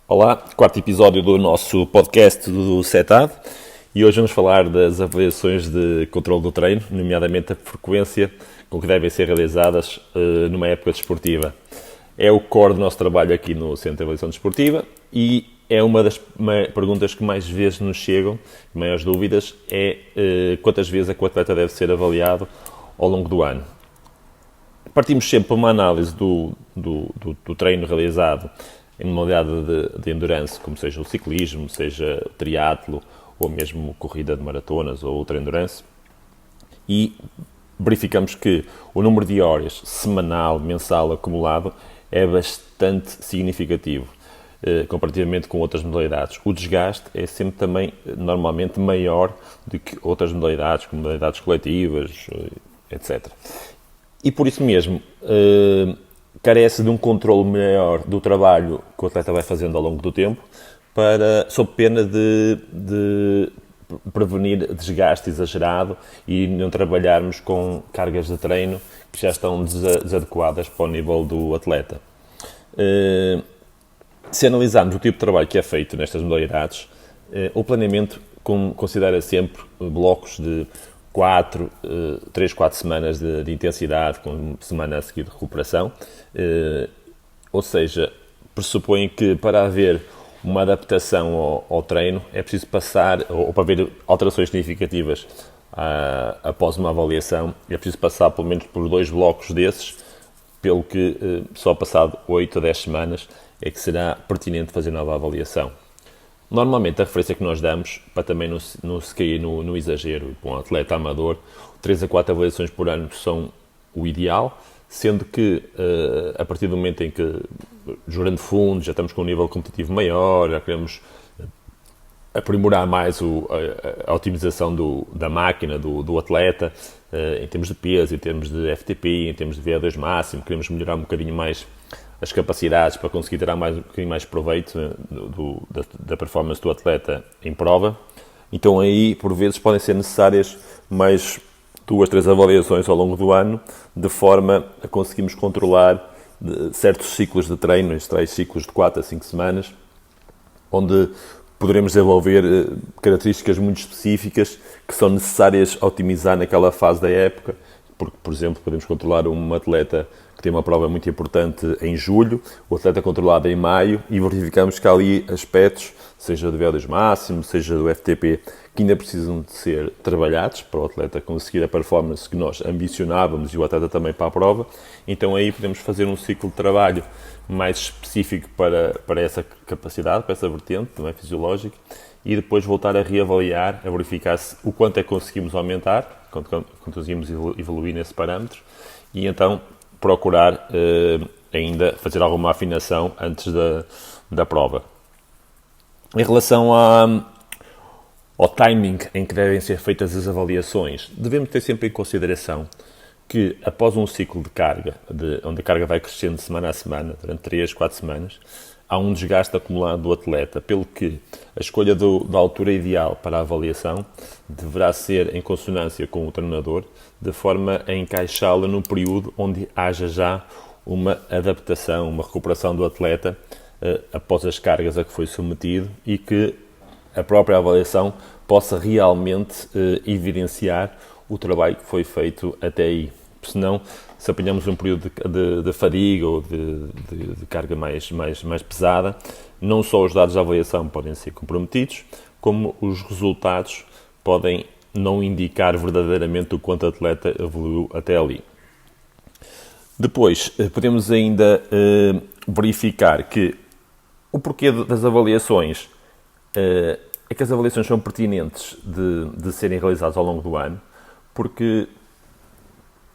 Olá, quarto episódio do nosso podcast do CETAD e hoje vamos falar das avaliações de controle do treino, nomeadamente a frequência com que devem ser realizadas numa época desportiva. É o core do nosso trabalho aqui no Centro de Avaliação Desportiva e é uma das perguntas que mais vezes nos chegam, maiores dúvidas, é quantas vezes é que o atleta deve ser avaliado ao longo do ano. Partimos sempre para uma análise do treino realizado em modalidade de endurance, como seja o ciclismo, seja o triatlo, ou mesmo corrida de maratonas ou ultra endurance, e verificamos que o número de horas semanal, mensal, acumulado é bastante significativo, comparativamente com outras modalidades. O desgaste é sempre também, normalmente, maior do que outras modalidades, como modalidades coletivas, etc. E por isso mesmo, carece de um controle maior do trabalho que o atleta vai fazendo ao longo do tempo, sob pena de prevenir desgaste exagerado e não trabalharmos com cargas de treino que já estão desadequadas para o nível do atleta. Se analisarmos o tipo de trabalho que é feito nestas modalidades, o planeamento considera sempre blocos de 3, 4 semanas de intensidade, com uma semana a seguir de recuperação, ou seja, pressupõe que para haver uma adaptação ao treino é preciso passar, ou para haver alterações significativas após uma avaliação, é preciso passar pelo menos por 2 blocos desses, pelo que só passado 8 a 10 semanas é que será pertinente fazer nova avaliação. Normalmente, a referência que nós damos, para também não se cair no exagero, para um atleta amador, 3 a 4 avaliações por ano são o ideal, sendo que, a partir do momento em que, jurando fundo, já estamos com um nível competitivo maior, já queremos aprimorar mais a otimização da máquina, do atleta, em termos de peso, em termos de FTP, em termos de VO2 máximo, queremos melhorar um bocadinho mais as capacidades para conseguir tirar um bocadinho mais proveito da performance do atleta em prova. Então aí, por vezes, podem ser necessárias mais 2, 3 avaliações ao longo do ano, de forma a conseguirmos controlar certos ciclos de treino, estes tais ciclos de 4 a 5 semanas, onde poderemos desenvolver características muito específicas que são necessárias a otimizar naquela fase da época, porque, por exemplo, podemos controlar um atleta que tem uma prova muito importante em julho, o atleta controlado em maio, e verificamos que há ali aspectos, seja do VO2 máximo, seja do FTP, que ainda precisam de ser trabalhados para o atleta conseguir a performance que nós ambicionávamos e o atleta também para a prova. Então aí podemos fazer um ciclo de trabalho mais específico para essa capacidade, para essa vertente, também fisiológica, e depois voltar a reavaliar, a verificar o quanto é que conseguimos aumentar, quanto conseguimos evoluir nesse parâmetro, e então procurar ainda fazer alguma afinação antes da prova. Em relação ao timing em que devem ser feitas as avaliações, devemos ter sempre em consideração que após um ciclo de carga, onde a carga vai crescendo semana a semana, durante 3, 4 semanas, há um desgaste acumulado do atleta, pelo que a escolha da altura ideal para a avaliação deverá ser em consonância com o treinador, de forma a encaixá-la num período onde haja já uma adaptação, uma recuperação do atleta após as cargas a que foi submetido e que a própria avaliação possa realmente evidenciar o trabalho que foi feito até aí. Senão, se apanhamos um período de fadiga ou de carga mais pesada, não só os dados da avaliação podem ser comprometidos, como os resultados podem não indicar verdadeiramente o quanto o atleta evoluiu até ali. Depois, podemos ainda verificar que o porquê das avaliações é que as avaliações são pertinentes de serem realizadas ao longo do ano, porque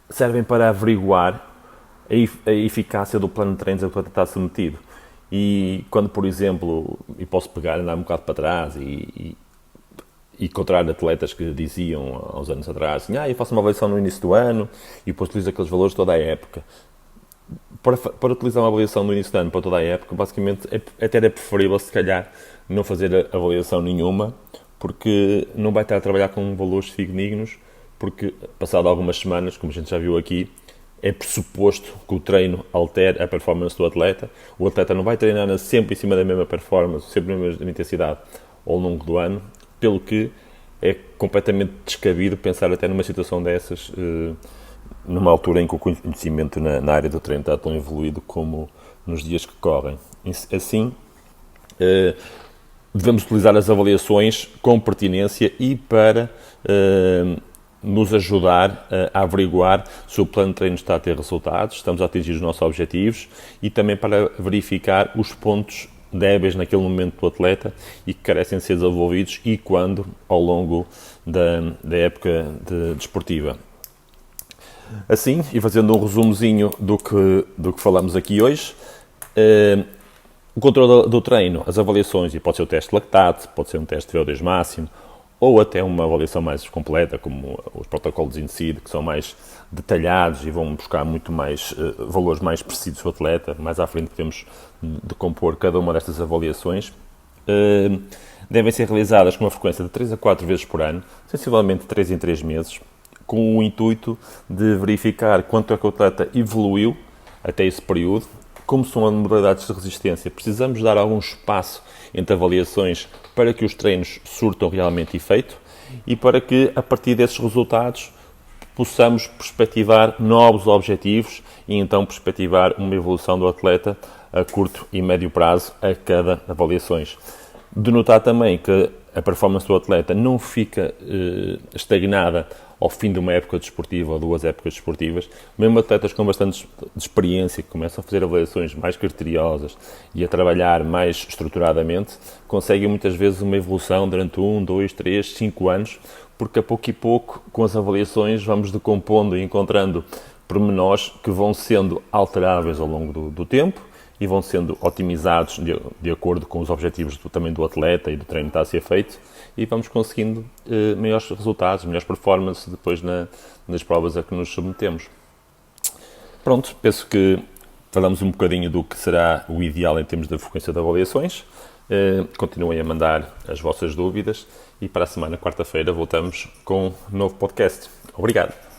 servem para averiguar a eficácia do plano de treinos a que o atleta está submetido. E quando, por exemplo, e posso pegar, andar um bocado para trás e encontrar atletas que diziam há uns anos atrás assim, eu faço uma avaliação no início do ano e depois utilizo aqueles valores toda a época. Para utilizar uma avaliação no início do ano para toda a época, basicamente até era preferível, se calhar, não fazer avaliação nenhuma, porque não vai estar a trabalhar com valores fidedignos, porque passado algumas semanas, como a gente já viu aqui, é pressuposto que o treino altere a performance do atleta. O atleta não vai treinar sempre em cima da mesma performance, sempre na mesma intensidade ao longo do ano, pelo que é completamente descabido pensar até numa situação dessas, numa altura em que o conhecimento na área do treino está tão evoluído como nos dias que correm. Assim, devemos utilizar as avaliações com pertinência e para nos ajudar a averiguar se o plano de treino está a ter resultados, estamos a atingir os nossos objetivos, e também para verificar os pontos débeis naquele momento do atleta e que carecem de ser desenvolvidos e quando ao longo da época desportiva. Assim, e fazendo um resumozinho do que falamos aqui hoje, o controle do treino, as avaliações, e pode ser o teste de lactato, pode ser um teste de VO2 máximo, ou até uma avaliação mais completa, como os protocolos in seed, que são mais detalhados e vão buscar muito mais valores mais precisos do atleta. Mais à frente podemos decompor cada uma destas avaliações. Devem ser realizadas com uma frequência de 3 a 4 vezes por ano, sensivelmente 3 em 3 meses, com o intuito de verificar quanto é que o atleta evoluiu até esse período, como são as modalidades de resistência. Precisamos dar algum espaço entre avaliações para que os treinos surtam realmente efeito e para que, a partir desses resultados, possamos perspectivar novos objetivos e então perspectivar uma evolução do atleta a curto e médio prazo a cada avaliações. De notar também que a performance do atleta não fica estagnada ao fim de uma época desportiva ou 2 épocas desportivas. Mesmo atletas com bastante experiência, que começam a fazer avaliações mais criteriosas e a trabalhar mais estruturadamente, conseguem muitas vezes uma evolução durante 1, 2, 3, 5 anos, porque a pouco e pouco, com as avaliações, vamos decompondo e encontrando pormenores que vão sendo alteráveis ao longo do tempo e vão sendo otimizados de acordo com os objetivos também do atleta e do treino que está a ser feito, e vamos conseguindo maiores resultados, melhores performances depois nas provas a que nos submetemos. Pronto, penso que falamos um bocadinho do que será o ideal em termos da frequência de avaliações. Continuem a mandar as vossas dúvidas e para a semana, quarta-feira, voltamos com um novo podcast. Obrigado!